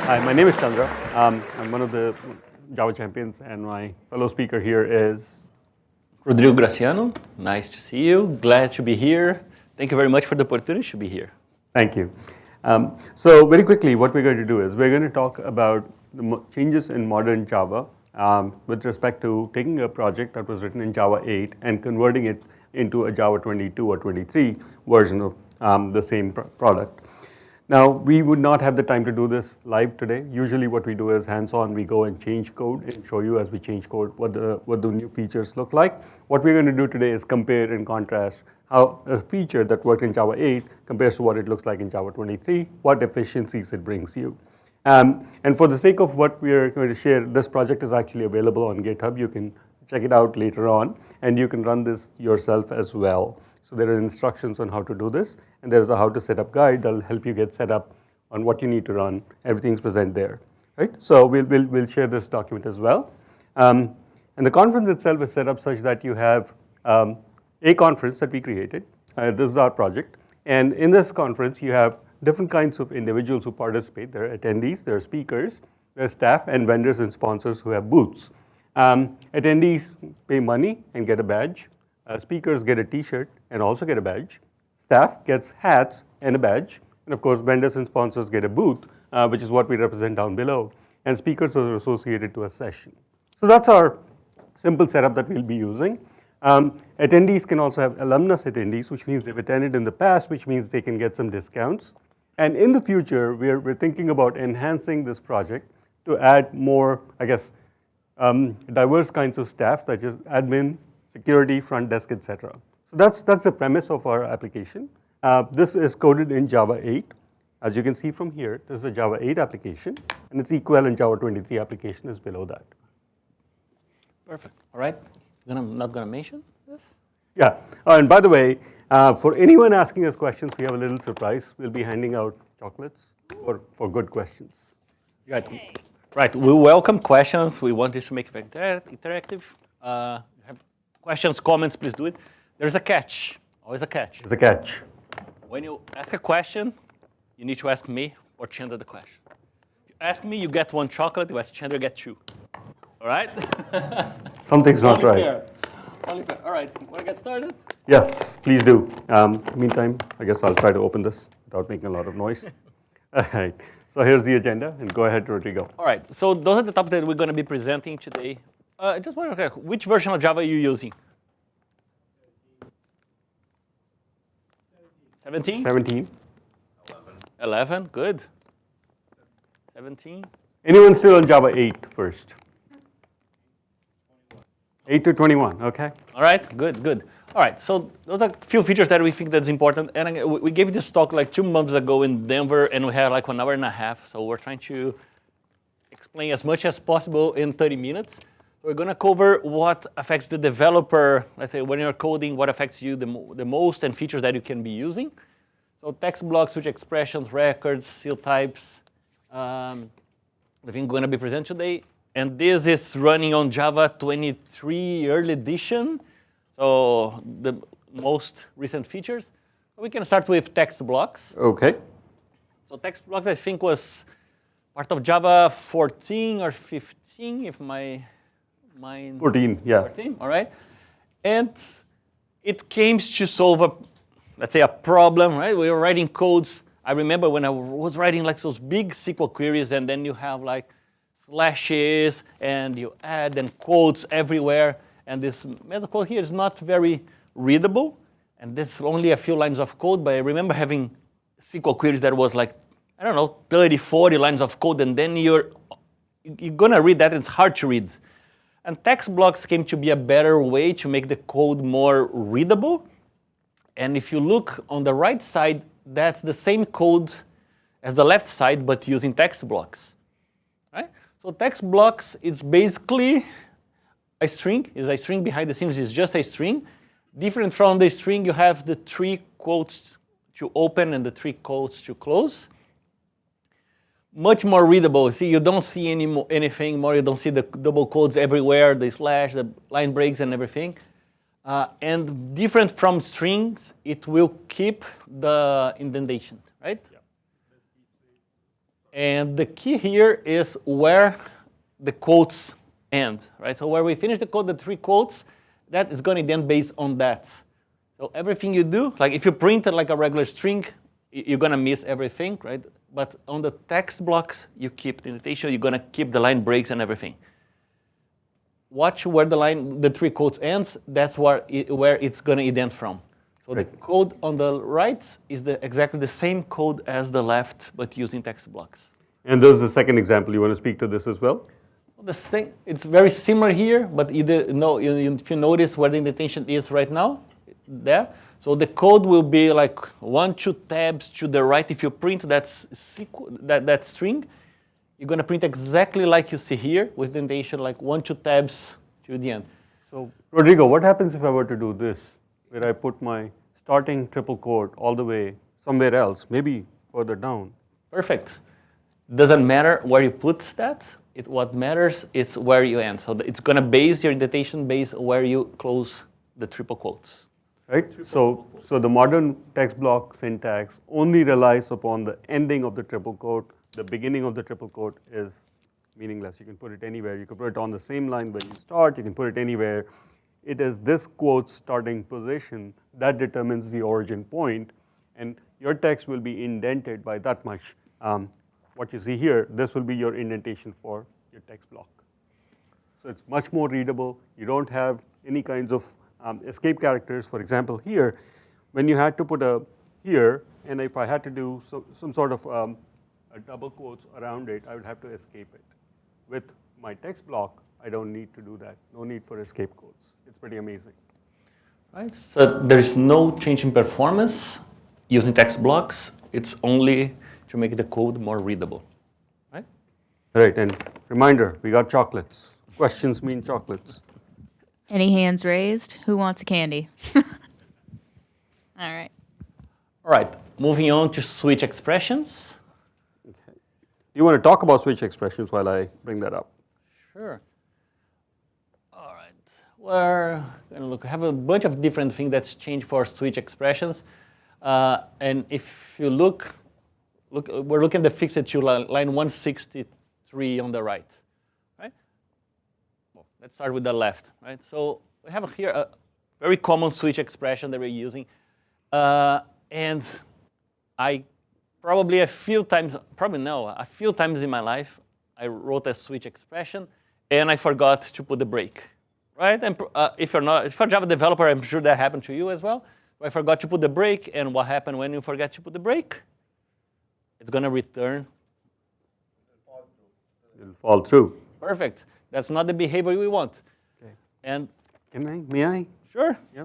Hi, my name is Chandra. I'm one of the Java champions, and my fellow speaker here is Rodrigo Graciano, nice to see you. Glad to be here. Thank you very much for the opportunity to be here. Thank you. So very quickly, what we're going to do is we're going to talk about the changes in modern Java with respect to taking a project that was written in Java 8 and converting it into a Java 22 or 23 version of the same product. Now, we would not have the time to do this live today. Usually what we do is hands-on, we go and change code and show you as we change code what the new features look like. What we're going to do today is compare and contrast how a feature that worked in Java 8 compares to what it looks like in Java 23, what efficiencies it brings you. And for the sake of what we are going to share, this project is actually available on GitHub. You can check it out later on, and you can run this yourself as well. So there are instructions on how to do this, and there's a how to set up guide that'll help you get set up on what you need to run. Everything's present there, right? So we'll share this document as well. And the conference itself is set up such that you have a conference that we created. This is our project, and in this conference you have different kinds of individuals who participate. There are attendees, there are speakers, there are staff and vendors and sponsors who have booths. Attendees pay money and get a badge. Speakers get a t-shirt and also get a badge. Staff gets hats and a badge. And of course, vendors and sponsors get a booth, which is what we represent down below. And speakers are associated to a session. So that's our simple setup that we'll be using. Attendees can also have alumnus attendees, which means they've attended in the past, which means they can get some discounts. And in the future, we're thinking about enhancing this project to add more, I guess, diverse kinds of staff, such as admin, security, front desk, etc. So that's the premise of our application. This is coded in Java 8. As you can see from here, this is a Java 8 application, and its equivalent Java 23 application is below that. Perfect. All right. Not gonna mention this? Yeah. And by the way, for anyone asking us questions, we have a little surprise. We'll be handing out chocolates for good questions. Right. Okay. Right. We welcome questions. We want this to make it very interactive. Have questions, comments, please do it. There's a catch. Always a catch. There's a catch. When you ask a question, you need to ask me or Chandra the question. If you ask me, you get one chocolate. You ask Chandra, you get two. All right? Something's not right. Fair. Only fair. All right. Want to get started? Yes, please do. Meantime, I guess I'll try to open this without making a lot of noise. All right. So here's the agenda, and go ahead, Rodrigo. All right. So those are the topics that we're going to be presenting today. I just want to know, which version of Java are you using? 17? 17. 11, good. 17. Anyone still on Java 8 first? 8 to 21, okay. All right, good, good. All right, so those are a few features that we think that's important. And we gave this talk like 2 months ago in Denver, and we had like 1 hour and a half. So we're trying to explain as much as possible in 30 minutes. We're going to cover what affects the developer, let's say when you're coding, what affects you the most, and features that you can be using. So text blocks, switch expressions, records, seal types, the thing we're going to be presenting today. And this is running on Java 23 early edition, so the most recent features. We can start with text blocks. Okay. So text blocks, I think, was part of Java 14 or 15, if my mind... 14, yeah. 14, all right. And it came to solve let's say, a problem, right? We were writing codes. I remember when I was writing like those big SQL queries, and then you have like slashes, and you add and quotes everywhere. And this method code here is not very readable. And there's only a few lines of code, but I remember having SQL queries that was like, I don't know, 30, 40 lines of code, and then you're gonna read that, and it's hard to read. And text blocks came to be a better way to make the code more readable. And if you look on the right side, that's the same code as the left side, but using text blocks. Right? So text blocks is basically a string. It's a string behind the scenes. It's just a string. Different from the string, you have the 3 quotes to open and the 3 quotes to close. Much more readable. See, you don't see anything more. You don't see the double quotes everywhere, the slash, the line breaks, and everything. And different from strings, it will keep the indentation, right? Yeah. And the key here is where the quotes end, right? So where we finish the code, the 3 quotes, that is going to end based on that. So everything you do, like if you print it like a regular string, you're going to miss everything, right? But on the text blocks, you keep the indentation, you're going to keep the line breaks and everything. Watch where the 3 quotes ends, that's where it's going to indent from. So the code on the right is exactly the same code as the left, but using text blocks. And there's the second example. You want to speak to this as well? It's very similar here, but if you notice where the indentation is right now, there. So the code will be like 1, 2 tabs to the right. If you print that string, you're going to print exactly like you see here with the indentation like 1, 2 tabs to the end. So Rodrigo, what happens if I were to do this, where I put my starting triple quote all the way somewhere else, maybe further down? Perfect. Doesn't matter where you put that. What matters is where you end. So it's going to base your indentation based on where you close the triple quotes. Right? So the modern text block syntax only relies upon the ending of the triple quote. The beginning of the triple quote is meaningless. You can put it anywhere. You can put it on the same line where you start. You can put it anywhere. It is this quote's starting position that determines the origin point, and your text will be indented by that much. What you see here, this will be your indentation for your text block. So it's much more readable. You don't have any kinds of escape characters. For example, here, when you had to put a here, and if I had to do some sort of a double quotes around it, I would have to escape it. With my text block, I don't need to do that. No need for escape codes. It's pretty amazing. Right. So there is no change in performance using text blocks. It's only to make the code more readable. Right? Right, and reminder, we got chocolates. Questions mean chocolates. Any hands raised? Who wants a candy? All right. All right, moving on to switch expressions. Okay. Do you want to talk about switch expressions while I bring that up? Sure. All right, we're going to have a bunch of different things that's changed for switch expressions. And if you look, we're looking at the fixed to line 163 on the right. Let's start with the left, right? So we have here a very common switch expression that we're using. And I probably a few times in my life, I wrote a switch expression and I forgot to put the break, right? And if you're a Java developer, I'm sure that happened to you as well. I forgot to put the break, and what happened when you forget to put the break? It's going to return. It'll fall through. Perfect. That's not the behavior we want. Okay. And May I? Sure. Yeah.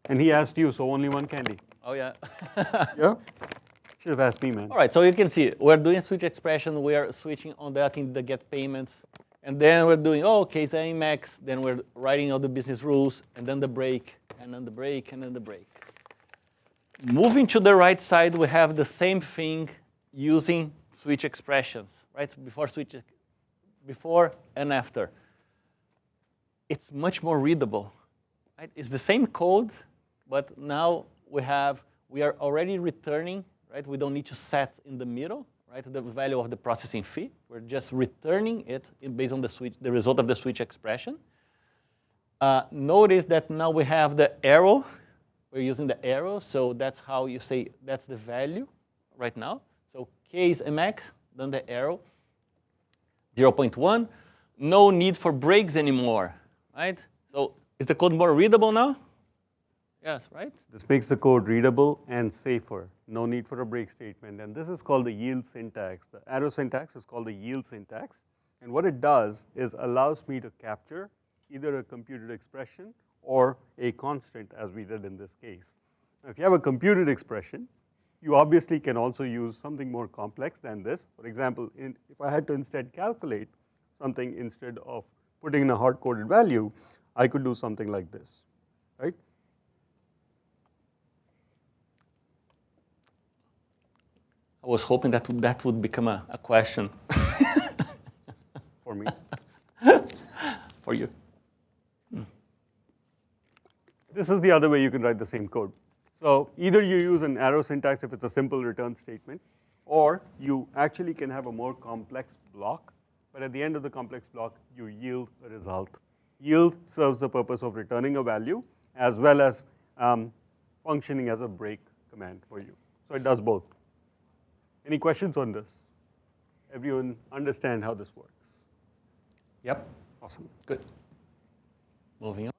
And he asked you, so only one candy. Oh yeah. Yeah. Should have asked me, man. All right. So you can see we're doing switch expression. We are switching on that in the get payments, and then we're doing case max. Then we're writing all the business rules, and then the break, and then the break, and then the break. Moving to the right side, we have the same thing using switch expressions, right? Before and after. It's much more readable, right? It's the same code, but now we are already returning, right? We don't need to set in the middle, right? The value of the processing fee. We're just returning it based on the result of the switch expression. Notice that now we have the arrow. We're using the arrow, so that's how you say that's the value right now. So case max, then the arrow. 0.1, no need for breaks anymore, right? So is the code more readable now? Yes, right? This makes the code readable and safer. No need for a break statement. And this is called the yield syntax. The arrow syntax is called the yield syntax. And what it does is allows me to capture either a computed expression or a constant, as we did in this case. Now, if you have a computed expression, you obviously can also use something more complex than this. For example, if I had to instead calculate something instead of putting in a hard-coded value, I could do something like this, right? I was hoping that would become a question. For me. For you. This is the other way you can write the same code. So either you use an arrow syntax if it's a simple return statement, or you actually can have a more complex block, but at the end of the complex block, you yield a result. Yield serves the purpose of returning a value as well as functioning as a break command for you. So it does both. Any questions on this? Everyone understand how this works? Yep. Awesome. Good. Moving on.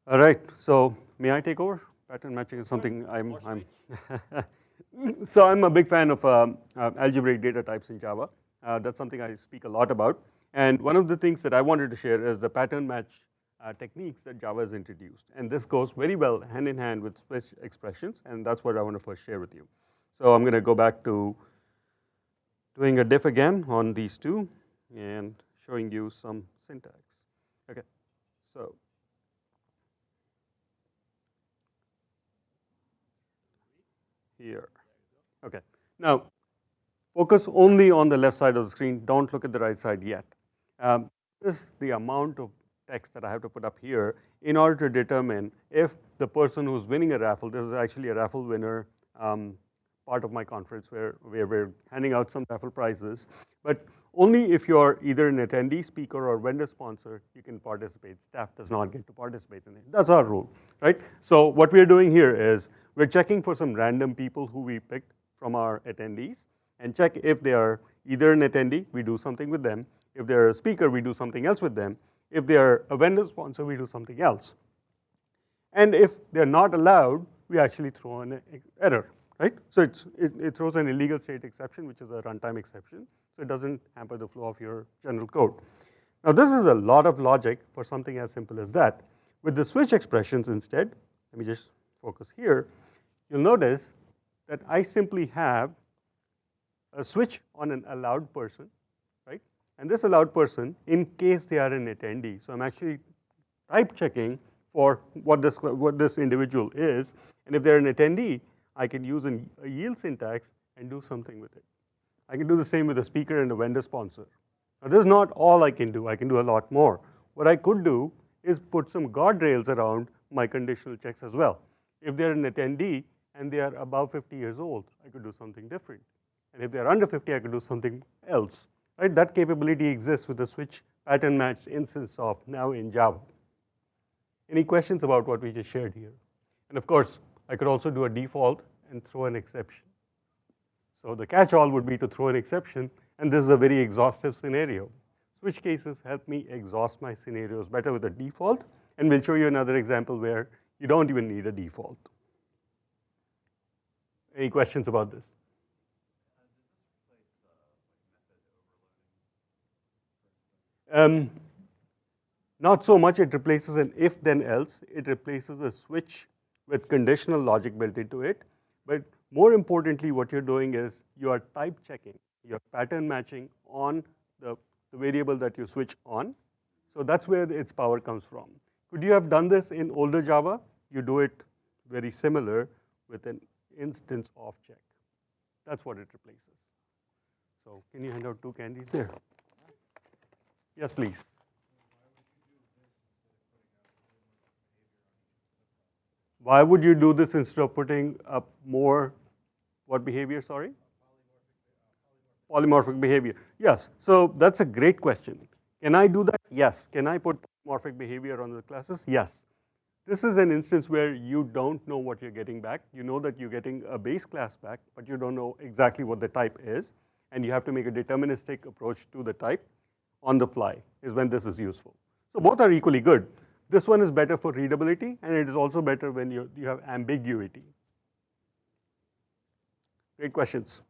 All right, so may I take over? Pattern matching is something I'm so I'm a big fan of algebraic data types in Java. That's something I speak a lot about. And one of the things that I wanted to share is the pattern match techniques that Java has introduced. And this goes very well hand in hand with switch expressions, and that's what I want to first share with you. So I'm going to go back to doing a diff again on these two and showing you some syntax. Okay, so here. Okay, now focus only on the left side of the screen. Don't look at the right side yet. This is the amount of text that I have to put up here in order to determine if the person who's winning a raffle, this is actually a raffle winner part of my conference where we're handing out some raffle prizes, but only if you're either an attendee, speaker, or vendor sponsor, you can participate. Staff does not get to participate in it. That's our rule, right? So what we're doing here is we're checking for some random people who we picked from our attendees and check if they are either an attendee, we do something with them. If they're a speaker, we do something else with them. If they're a vendor sponsor, we do something else. And if they're not allowed, we actually throw an error, right? So it throws an illegal state exception, which is a runtime exception. So it doesn't hamper the flow of your general code. Now this is a lot of logic for something as simple as that. With the switch expressions instead, let me just focus here, you'll notice that I simply have a switch on an allowed person, right? And this allowed person, in case they are an attendee. So I'm actually type checking for what this individual is. And if they're an attendee, I can use a yield syntax and do something with it. I can do the same with a speaker and a vendor sponsor. Now this is not all I can do. I can do a lot more. What I could do is put some guardrails around my conditional checks as well. If they're an attendee and they are above 50 years old, I could do something different. And if they're under 50, I could do something else. Right? That capability exists with the switch pattern matched instance of now in Java. Any questions about what we just shared here? And of course, I could also do a default and throw an exception. So the catch-all would be to throw an exception, and this is a very exhaustive scenario. Switch cases help me exhaust my scenarios better with a default, and we'll show you another example where you don't even need a default. Any questions about this? Not so much. It replaces an if then else. It replaces a switch with conditional logic built into it. But more importantly, what you're doing is you are type checking, you're pattern matching on the variable that you switch on. So that's where its power comes from. Could you have done this in older Java? You do it very similar with an instance of check. That's what it replaces. So can you hand out 2 candies there? Yes, please. Why would you do this instead of putting up more, what behavior, sorry? Polymorphic behavior. Yes, so that's a great question. Can I do that? Yes. Can I put polymorphic behavior on the classes? Yes. This is an instance where you don't know what you're getting back. You know that you're getting a base class back, but you don't know exactly what the type is, and you have to make a deterministic approach to the type on the fly is when this is useful. So both are equally good. This one is better for readability, and it is also better when you have ambiguity. Great questions.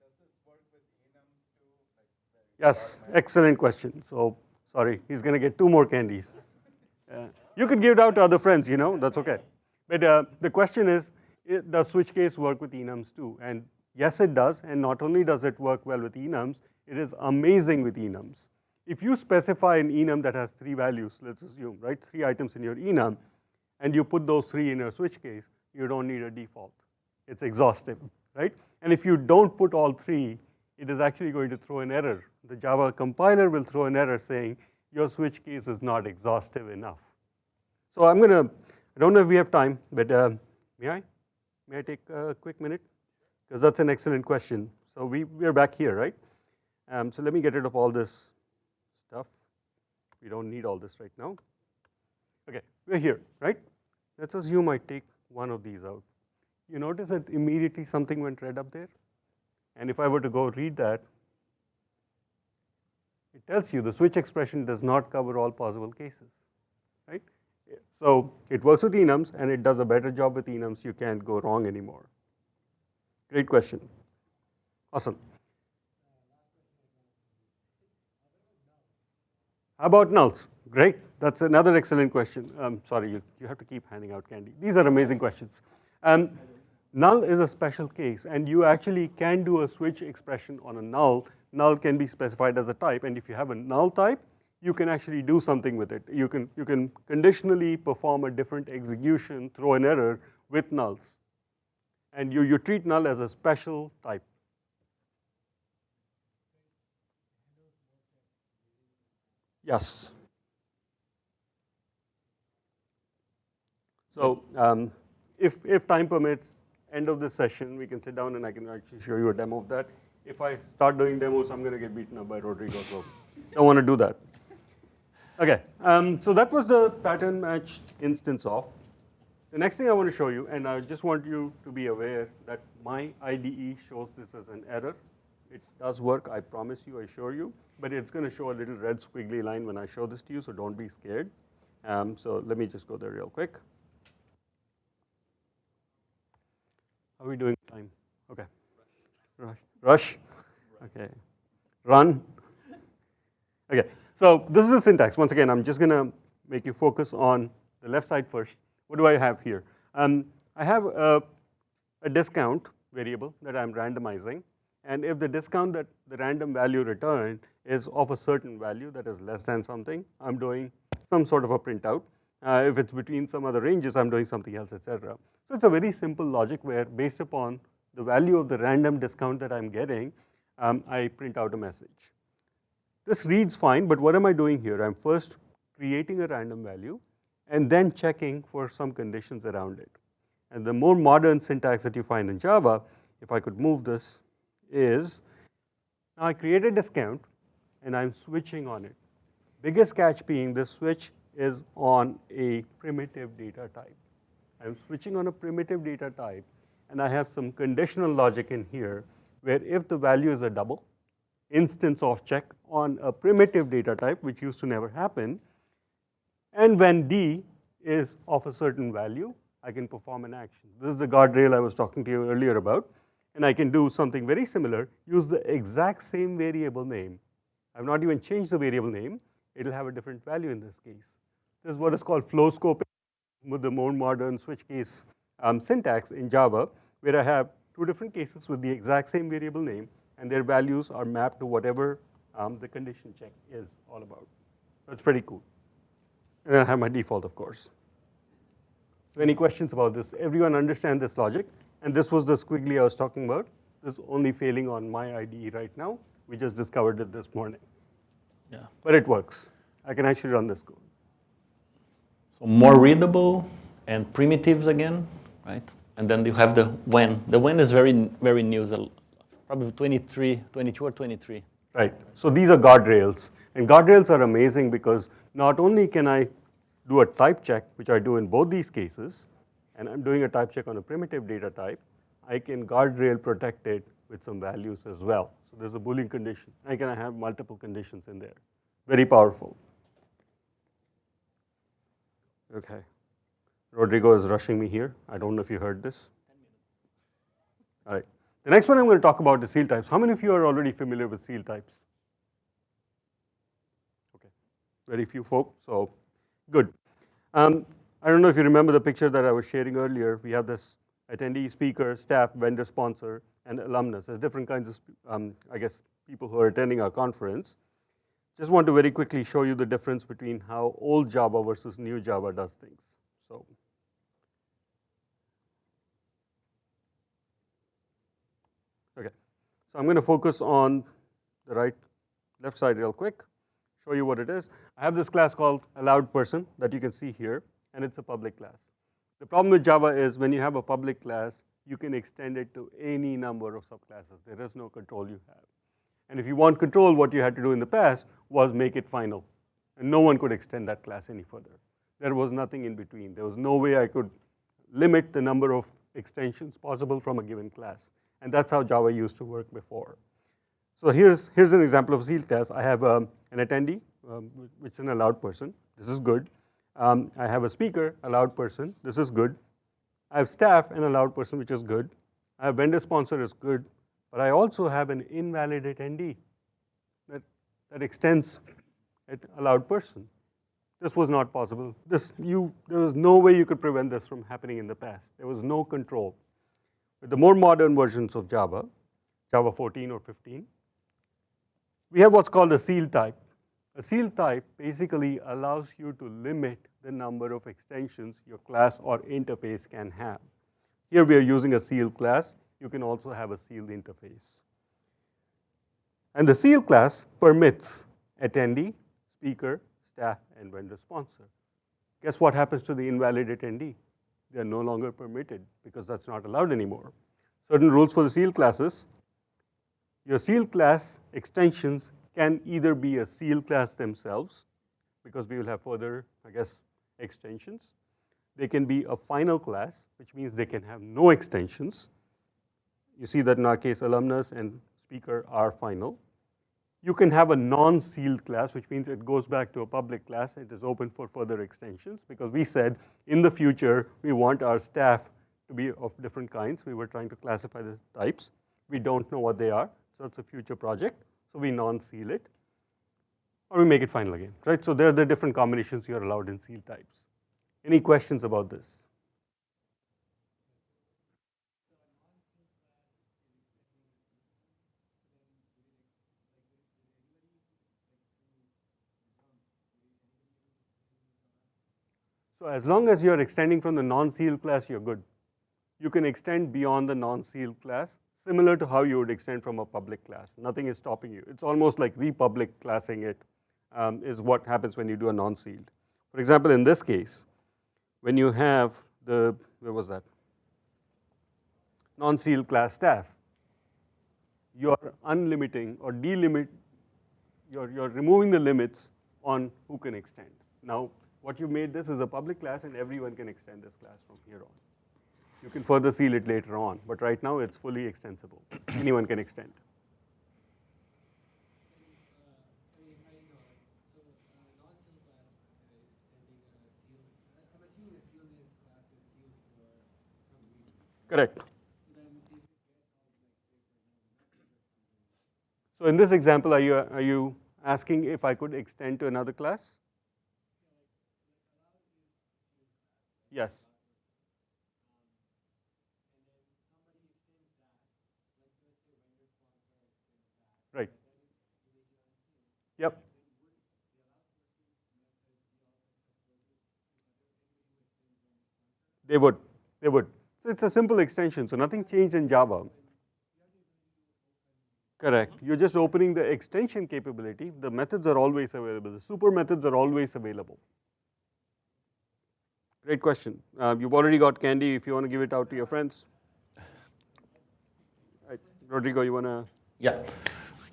Does this work with enums too? Yes, excellent question. So sorry, he's going to get 2 more candies. You could give it out to other friends, you know, that's okay. But the question is, does switch case work with enums too? And yes, it does. And not only does it work well with enums, it is amazing with enums. If you specify an enum that has 3 values, let's assume, right, 3 items in your enum, and you put those 3 in your switch case, you don't need a default. It's exhaustive, right? And if you don't put all 3, it is actually going to throw an error. The Java compiler will throw an error saying your switch case is not exhaustive enough. So I don't know if we have time, but may I take a quick minute? Because that's an excellent question. So we're back here, right? So let me get rid of all this stuff. We don't need all this right now. Okay, we're here, right? Let's assume I take one of these out. You notice that immediately something went red up there? And if I were to go read that, it tells you the switch expression does not cover all possible cases, right? So it works with enums and it does a better job with enums. You can't go wrong anymore. Great question. Awesome. How about nulls? Great. That's another excellent question. Sorry, you have to keep handing out candy. These are amazing questions. Null is a special case, and you actually can do a switch expression on a null. Null can be specified as a type, and if you have a null type, you can actually do something with it. You can conditionally perform a different execution, throw an error with nulls. And you treat null as a special type. Yes. So if time permits, end of this session, we can sit down and I can actually show you a demo of that. If I start doing demos, I'm going to get beaten up by Rodrigo, so don't want to do that. Okay, so that was the pattern match instance of. The next thing I want to show you, and I just want you to be aware that my IDE shows this as an error. It does work, I promise you, I assure you, but it's going to show a little red squiggly line when I show this to you, so don't be scared. So let me just go there real quick. How are we doing time? Okay. Rush. Okay. Run. Okay. So this is the syntax. Once again, I'm just going to make you focus on the left side first. What do I have here? I have a discount variable that I'm randomizing. And if the discount that the random value returned is of a certain value that is less than something, I'm doing some sort of a printout. If it's between some other ranges, I'm doing something else, etc. So it's a very simple logic where based upon the value of the random discount that I'm getting, I print out a message. This reads fine, but what am I doing here? I'm first creating a random value and then checking for some conditions around it. And the more modern syntax that you find in Java, if I could move this, is now I create a discount and I'm switching on it. Biggest catch being this switch is on a primitive data type. I'm switching on a primitive data type and I have some conditional logic in here where if the value is a double instance of check on a primitive data type, which used to never happen, and when D is of a certain value, I can perform an action. This is the guardrail I was talking to you earlier about, and I can do something very similar, use the exact same variable name. I've not even changed the variable name, it'll have a different value in this case. This is what is called flow scoping with the more modern switch case syntax in Java, where I have two different cases with the exact same variable name, and their values are mapped to whatever the condition check is all about. That's pretty cool. And I have my default, of course. So any questions about this? Everyone understand this logic? And this was the squiggly I was talking about. This is only failing on my IDE right now. We just discovered it this morning. Yeah. But it works. I can actually run this code. So more readable and primitives again, right? And then you have the when. The when is very, very new, probably 22 or 23. Right. So these are guardrails. And guardrails are amazing because not only can I do a type check, which I do in both these cases, and I'm doing a type check on a primitive data type, I can guardrail protect it with some values as well. So there's a Boolean condition. I can have multiple conditions in there. Very powerful. Okay. Rodrigo is rushing me here. I don't know if you heard this. All right. The next one I'm going to talk about is seal types. How many of you are already familiar with seal types? Okay. Very few folks, so good. I don't know if you remember the picture that I was sharing earlier. We have this attendee, speaker, staff, vendor, sponsor, and alumnus. There's different kinds of, I guess, people who are attending our conference. Just want to very quickly show you the difference between how old Java versus new Java does things. So, okay. So I'm going to focus on the left side real quick, show you what it is. I have this class called allowed person that you can see here, and it's a public class. The problem with Java is when you have a public class, you can extend it to any number of subclasses. There is no control you have. And if you want control, what you had to do in the past was make it final. And no one could extend that class any further. There was nothing in between. There was no way I could limit the number of extensions possible from a given class. And that's how Java used to work before. So here's an example of a sealed class. I have an attendee, which is an allowed person. This is good. I have a speaker, allowed person. This is good. I have staff, an allowed person, which is good. I have vendor sponsor is good. But I also have an invalid attendee that extends an allowed person. This was not possible. There was no way you could prevent this from happening in the past. There was no control. With the more modern versions of Java, Java 14 or 15, we have what's called a seal type. A seal type basically allows you to limit the number of extensions your class or interface can have. Here we are using a seal class. You can also have a sealed interface. And the seal class permits attendee, speaker, staff, and vendor sponsor. Guess what happens to the invalid attendee? They are no longer permitted because that's not allowed anymore. Certain rules for the seal classes. Your seal class extensions can either be a seal class themselves, because we will have further, extensions. They can be a final class, which means they can have no extensions. You see that in our case, alumnus and speaker are final. You can have a non-sealed class, which means it goes back to a public class. It is open for further extensions, because we said in the future, we want our staff to be of different kinds. We were trying to classify the types. We don't know what they are, so it's a future project. So we non-seal it, or we make it final again, right? So there are the different combinations you're allowed in seal types. Any questions about this? So as long as you're extending from the non-sealed class, you're good. You can extend beyond the non-sealed class, similar to how you would extend from a public class. Nothing is stopping you. It's almost like republic classing it is what happens when you do a non-sealed. For example, in this case, when you have the, where was that? Non-sealed class staff, you're unlimiting or delimit, you're removing the limits on who can extend. Now, what you made this is a public class, and everyone can extend this class from here on. You can further seal it later on, but right now it's fully extensible. Anyone can extend. Correct. So in this example, are you asking if I could extend to another class? Yes. Right. Yep. They would. So it's a simple extension, so nothing changed in Java. Correct. You're just opening the extension capability. The methods are always available. The super methods are always available. Great question. You've already got candy. If you want to give it out to your friends. Right. Rodrigo, you want to? Yeah. All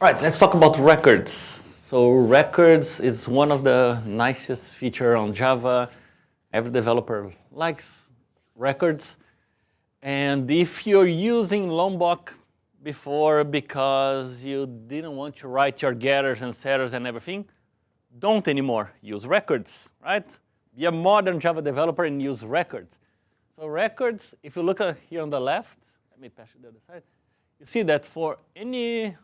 right, let's talk about records. So records is one of the nicest feature on Java. Every developer likes records. And if you're using Lombok before because you didn't want to write your getters and setters and everything, don't anymore. Use records, right? Be a modern Java developer and use records. So records, if you look here on the left, let me pass it to the other side. You see that for any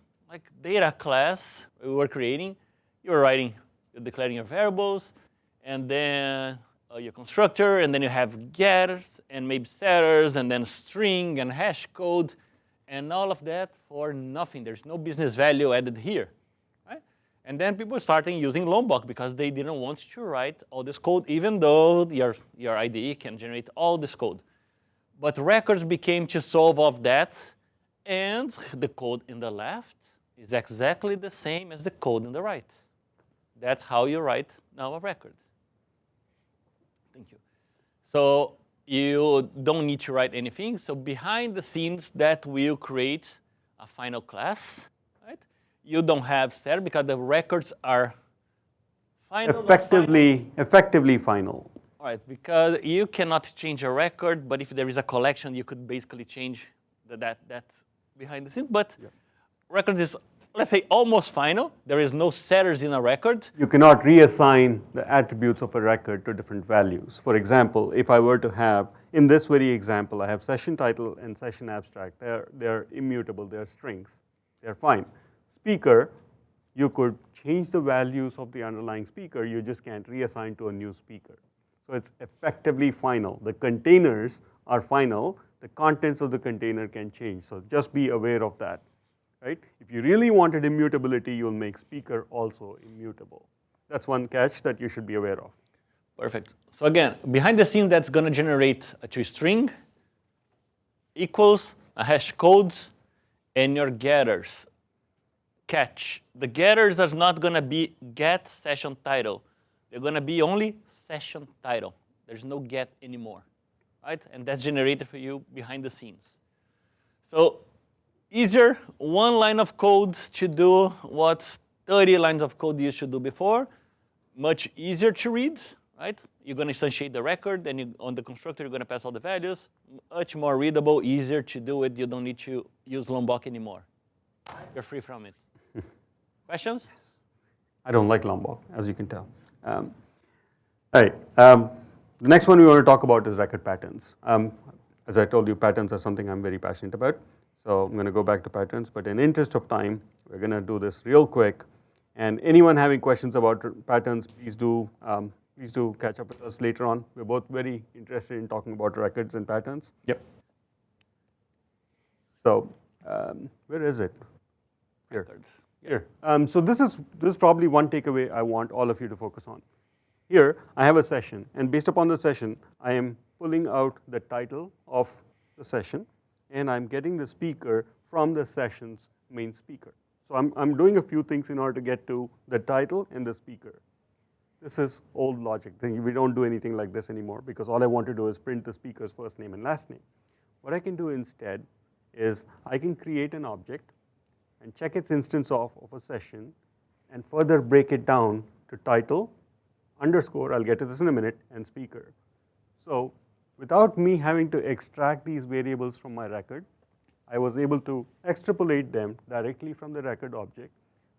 data class we were creating, you're declaring your variables, and then your constructor, and then you have getters, and maybe setters, and then string and hash code, and all of that for nothing. There's no business value added here, right? And then people started using Lombok because they didn't want to write all this code, even though your IDE can generate all this code. But records became to solve all of that, and the code in the left is exactly the same as the code in the right. That's how you write now a record. Thank you. So you don't need to write anything. So behind the scenes, that will create a final class, right? You don't have static because the records are final. Effectively final. All right, because you cannot change a record, but if there is a collection, you could basically change that's behind the scenes. But record is, let's say, almost final. There is no setters in a record. You cannot reassign the attributes of a record to different values. For example, if I were to have, in this very example, I have session title and session abstract. They're immutable, they're strings. They're fine. Speaker, you could change the values of the underlying speaker, you just can't reassign to a new speaker. So it's effectively final. The containers are final. The contents of the container can change. So just be aware of that, right? If you really wanted immutability, you'll make speaker also immutable. That's one catch that you should be aware of. Perfect. So again, behind the scene, that's going to generate a toString equals a hash codes and your getters. Catch. The getters are not going to be get session title. They're going to be only session title. There's no get anymore, right? And that's generated for you behind the scenes. So easier, one line of code to do what 30 lines of code you should do before. Much easier to read, right? You're going to instantiate the record, then on the constructor, you're going to pass all the values. Much more readable, easier to do it. You don't need to use Lombok anymore. You're free from it. Questions? I don't like Lombok, as you can tell. All right, the next one we want to talk about is record patterns. As I told you, patterns are something I'm very passionate about. So I'm going to go back to patterns, but in interest of time, we're going to do this real quick. And anyone having questions about patterns, please do catch up with us later on. We're both very interested in talking about records and patterns. Yep. So where is it? Here. Records. Here. So this is probably one takeaway I want all of you to focus on. Here, I have a session, and based upon the session, I am pulling out the title of the session, and I'm getting the speaker from the session's main speaker. So I'm doing a few things in order to get to the title and the speaker. This is old logic. We don't do anything like this anymore because all I want to do is print the speaker's first name and last name. What I can do instead is I can create an object and check its instance of a session and further break it down to title, underscore, I'll get to this in a minute, and speaker. So without me having to extract these variables from my record, I was able to extrapolate them directly from the record object,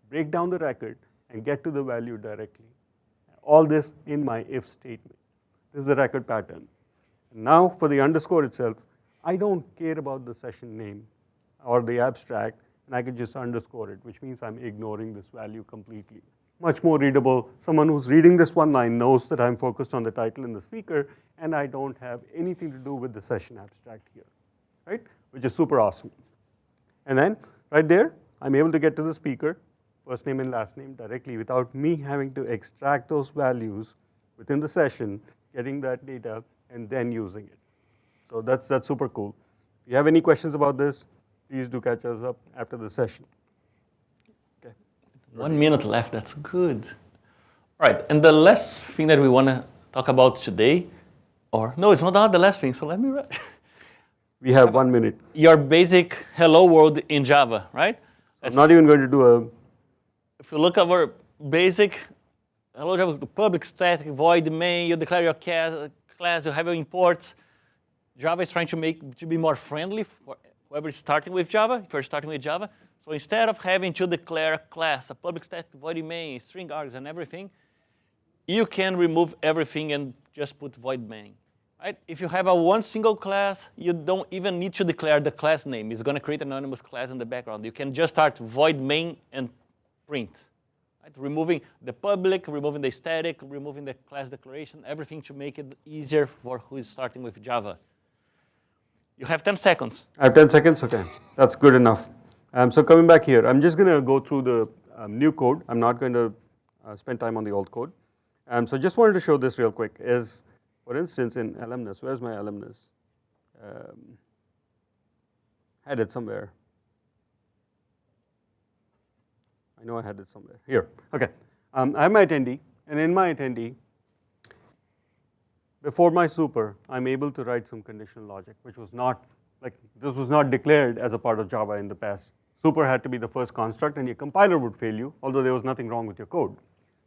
break down the record, and get to the value directly. All this in my if statement. This is the record pattern. Now for the underscore itself, I don't care about the session name or the abstract, and I can just underscore it, which means I'm ignoring this value completely. Much more readable. Someone who's reading this one line knows that I'm focused on the title and the speaker, and I don't have anything to do with the session abstract here, right? Which is super awesome. And then right there, I'm able to get to the speaker, first name and last name directly without me having to extract those values within the session, getting that data, and then using it. So that's super cool. If you have any questions about this, please do catch us up after the session. 1 minute left, that's good. All right, and the last thing that we want to talk about today, or no, it's not the last thing, so let me write. We have 1 minute. Your basic hello world in Java, right? I'm not even going to do a... If you look at our basic hello Java, public static, void main, you declare your class, you have your imports. Java is trying to be more friendly for whoever is starting with Java, if you're starting with Java. So instead of having to declare a class, a public static void main, string args, and everything, you can remove everything and just put void main. Right? If you have one single class, you don't even need to declare the class name. It's going to create an anonymous class in the background. You can just start void main and print. Right? Removing the public, removing the static, removing the class declaration, everything to make it easier for who is starting with Java. You have 10 seconds. I have 10 seconds? Okay, that's good enough. So coming back here, I'm just going to go through the new code. I'm not going to spend time on the old code. So just wanted to show this real quick. Is, for instance, in alumnus, where's my alumnus? Had it somewhere. I know I had it somewhere. Here, okay. I have my attendee, and in my attendee, before my super, I'm able to write some conditional logic, which was not, like, this was not declared as a part of Java in the past. Super had to be the first construct, and your compiler would fail you, although there was nothing wrong with your code.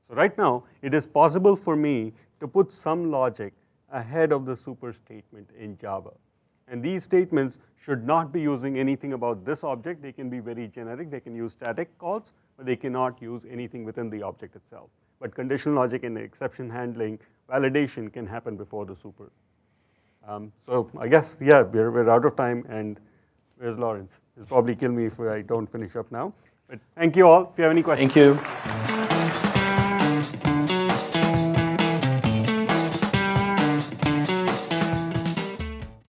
So right now, it is possible for me to put some logic ahead of the super statement in Java. And these statements should not be using anything about this object. They can be very generic. They can use static calls, but they cannot use anything within the object itself. But conditional logic and exception handling, validation can happen before the super. So I guess, yeah, we're out of time, and where's Lawrence? He'll probably kill me if I don't finish up now. But thank you all. If you have any questions. Thank you.